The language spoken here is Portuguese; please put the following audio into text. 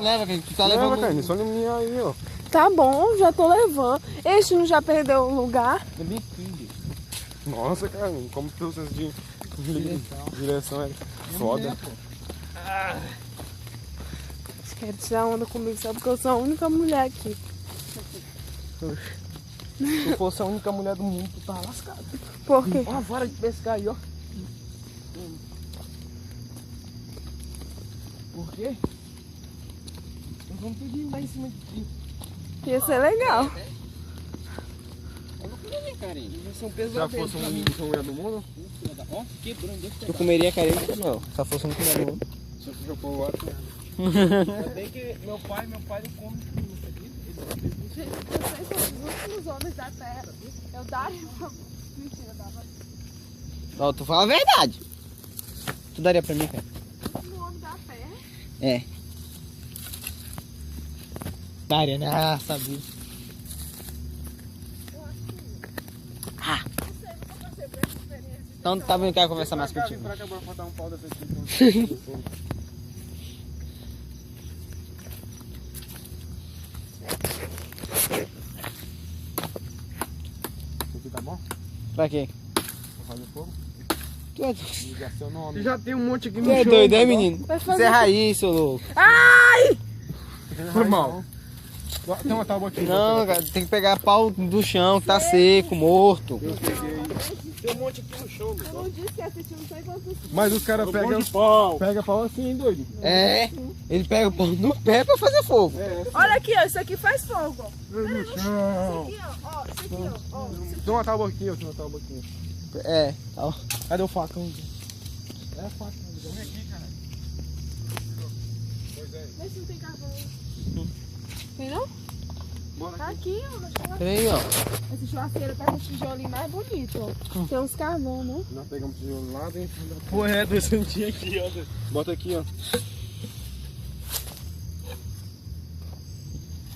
Leva, Carlinhos. Tu tá Leva, levando... Carlinhos, olha a minha aí, ó. Tá bom, já tô levando. Este não já perdeu o lugar? É bem fino. Nossa, Carlinhos, como teu senso de direção é foda. Você quer tirar onda comigo só porque eu sou a única mulher aqui. Se tu fosse a única mulher do mundo, tu tava lascado. Por quê? Ó a vara de pescar aí, ó. Por quê? Nós vamos pedir lá em cima de ti. Ia ser legal. Eu não comeria carinho. São Já pesadelos fosse pra mim. uma mulher do mundo? Ó, quebrando. Tu comeria carinho? Não, só fosse a única mulher do mundo. Se eu for o outro, Ainda bem que meu pai não come fruta, acredita? Gente, vocês são os últimos homens da terra. Eu daria uma... Mentira, dava. Ó, tu fala a verdade. Tu daria pra mim, cara? O homem da terra. É. Daria, né? Ah, sabia. Ah. Então tá vendo que eu quero conversar mais contigo. pra cá, bora botar um pau dessa aqui. Aqui tá bom? Pra quê? Pra fazer fogo? Tu é, Ligar seu nome. Já tem um monte aqui no tu é chão. doido, é, menino? Vai fazer Encerra aí, seu louco. Foi mal. Tem uma tábua aqui. Não, cara, tem que pegar pau do chão, que tá seco, morto. Eu peguei. Tem um monte aqui no chão. Eu não disse que assistiu não sei quantos... Mas os caras pegam pau assim, doido. É, ele pega o pau no pé pra fazer fogo. Olha aqui, ó. Isso aqui faz fogo, ó. No chão. Aqui, ó. Isso aqui, ó. Tem uma tábua aqui, ó. Tem uma tábua aqui. É, ó. Cadê o facão? É a faca. Vem aqui, cara. Pois é. Vê se não tem carvão aí. Tem não? Bora Tá aqui. aqui, ó. Na churrasqueira. Tem, ó. Essa churrasqueira tá com o tijolinho mais bonito, ó. Tem uns carvão, né? Nós pegamos tijolo lá dentro. Porra, é, dois centinhos aqui, ó. Bota aqui, ó.